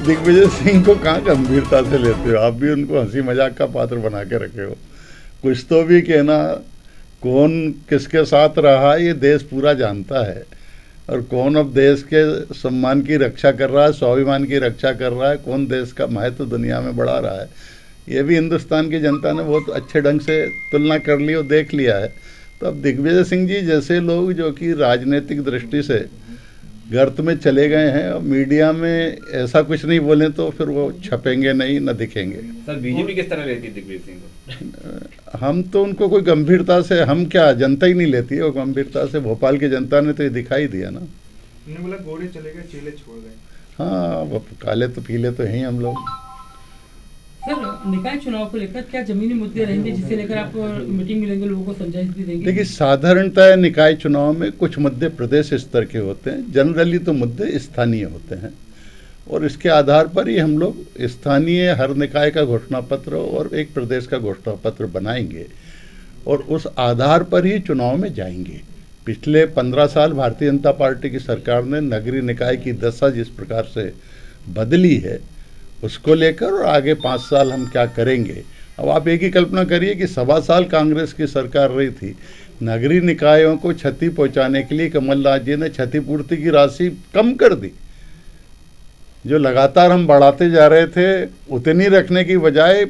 दिग्विजय सिंह को कहाँ गंभीरता से लेते हो? आप भी उनको हंसी मजाक का पात्र बना के रखे हो। कुछ तो भी कहना, कौन किसके साथ रहा ये देश पूरा जानता है, और कौन अब देश के सम्मान की रक्षा कर रहा है, स्वाभिमान की रक्षा कर रहा है, कौन देश का महत्व दुनिया में बढ़ा रहा है, ये भी हिंदुस्तान की जनता ने बहुत अच्छे ढंग से तुलना कर ली और देख लिया है। तो अब दिग्विजय सिंह जी जैसे लोग जो कि राजनीतिक दृष्टि से गर्त में चले गए हैं, और मीडिया में ऐसा कुछ नहीं बोले तो फिर वो छपेंगे नहीं, न दिखेंगे। सर बीजेपी किस तरह लेती है दिग्विजय सिंह को? हम तो उनको कोई गंभीरता से, हम क्या, जनता ही नहीं लेती है वो गंभीरता से। भोपाल की जनता ने तो ये दिखाई दिया ना। उन्होंने बोला घोड़े चले गए, चेले छोड़ गए। हाँ, वो काले तो पीले तो हैं हम लोग। सर, निकाय चुनाव को लेकर क्या जमीनी मुद्दे रहेंगे जिसे लेकर आप मीटिंग में लेंगे, लोगों को समझाइश भी देंगे? देखिए, साधारणतः निकाय चुनाव में कुछ मुद्दे प्रदेश स्तर के होते हैं, जनरली तो मुद्दे स्थानीय होते हैं, और इसके आधार पर ही हम लोग स्थानीय हर निकाय का घोषणा पत्र और एक प्रदेश का घोषणा पत्र बनाएंगे, और उस आधार पर ही चुनाव में जाएंगे। पिछले 15 साल भारतीय जनता पार्टी की सरकार ने नगरीय निकाय की दशा जिस प्रकार से बदली है, उसको लेकर और आगे 5 साल हम क्या करेंगे। अब आप एक ही कल्पना करिए कि 1.25 साल कांग्रेस की सरकार रही थी, नगरीय निकायों को क्षति पहुंचाने के लिए कमलनाथ जी ने क्षतिपूर्ति की राशि कम कर दी। जो लगातार हम बढ़ाते जा रहे थे, उतनी रखने की बजाय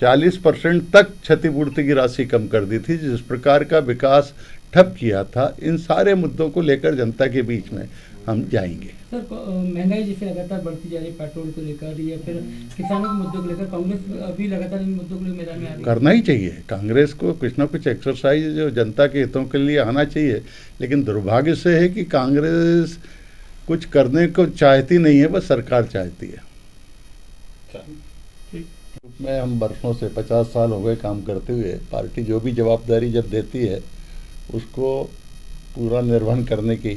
40% तक क्षतिपूर्ति की राशि कम कर दी थी, जिस प्रकार का विकास ठप किया था। इन सारे मुद्दों को लेकर जनता के बीच में हम जाएंगे। सर, महंगाई जैसे लगातार बढ़ती जा रही है, पेट्रोल को लेकर या फिर किसानों के मुद्दों को लेकर, कांग्रेस अभी लगातार इन मुद्दों को लेकर मैदान में आ रही है। करना ही चाहिए, कांग्रेस को कुछ ना कुछ एक्सरसाइज जो जनता के हितों के लिए आना चाहिए। लेकिन दुर्भाग्य से है कि कांग्रेस कुछ करने को चाहती नहीं है, बस सरकार चाहती है। में हम वर्षों से 50 साल हो गए काम करते हुए, पार्टी जो भी जवाबदारी जब देती है उसको पूरा निर्वहन करने की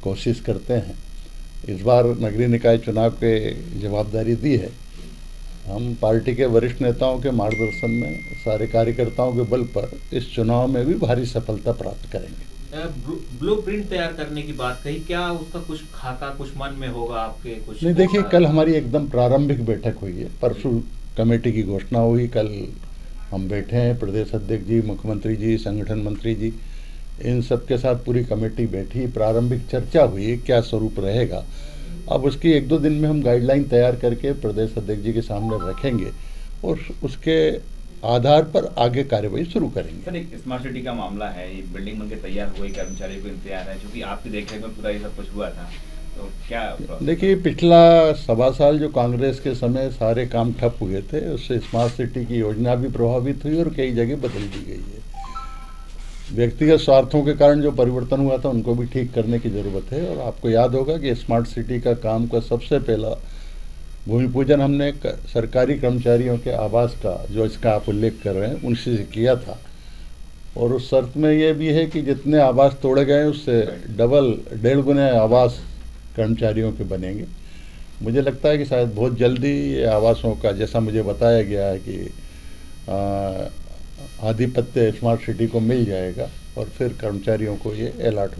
कोशिश करते हैं। इस बार नगरीय निकाय चुनाव के जवाबदारी दी है। हम पार्टी के वरिष्ठ नेताओं के मार्गदर्शन में, सारे कार्यकर्ताओं के बल पर इस चुनाव में भी भारी सफलता प्राप्त करेंगे। ब्लूप्रिंट तैयार करने की बात कही, क्या उसका कुछ खाका कुछ मन में होगा आपके? कुछ नहीं, देखिए, कल हमारी एकदम प्रारंभिक बैठक हुई है, परसों कमेटी की घोषणा हुई, कल हम बैठे हैं, प्रदेश अध्यक्ष जी, मुख्यमंत्री जी, संगठन मंत्री जी, इन सब के साथ पूरी कमेटी बैठी, प्रारंभिक चर्चा हुई क्या स्वरूप रहेगा। अब उसकी 1-2 दिन में हम गाइडलाइन तैयार करके प्रदेश अध्यक्ष जी के सामने रखेंगे और उसके आधार पर आगे कार्रवाई शुरू करेंगे। सर, एक स्मार्ट सिटी का मामला है, ये बिल्डिंग बनके तैयार हुई, कर्मचारियों को इंतजार है, क्योंकि आपकी देखरेख में पूरा ये सब कुछ हुआ था, तो क्या? देखिए, पिछला 1.25 साल जो कांग्रेस के समय सारे काम ठप हुए थे, उससे स्मार्ट सिटी की योजना भी प्रभावित हुई और कई जगह बदल दी गई है। व्यक्तिगत स्वार्थों के कारण जो परिवर्तन हुआ था उनको भी ठीक करने की ज़रूरत है। और आपको याद होगा कि स्मार्ट सिटी का काम का सबसे पहला भूमि पूजन हमने सरकारी कर्मचारियों के आवास का, जो इसका आप उल्लेख कर रहे हैं, उनसे किया था, और उस शर्त में ये भी है कि जितने आवास तोड़े गए उससे डबल 1.5 गुने आवास कर्मचारियों के बनेंगे। मुझे लगता है कि शायद बहुत जल्दी ये आवासों का, जैसा मुझे बताया गया है कि आधिपत्य स्मार्ट सिटी को मिल जाएगा और फिर कर्मचारियों को ये अलॉट हो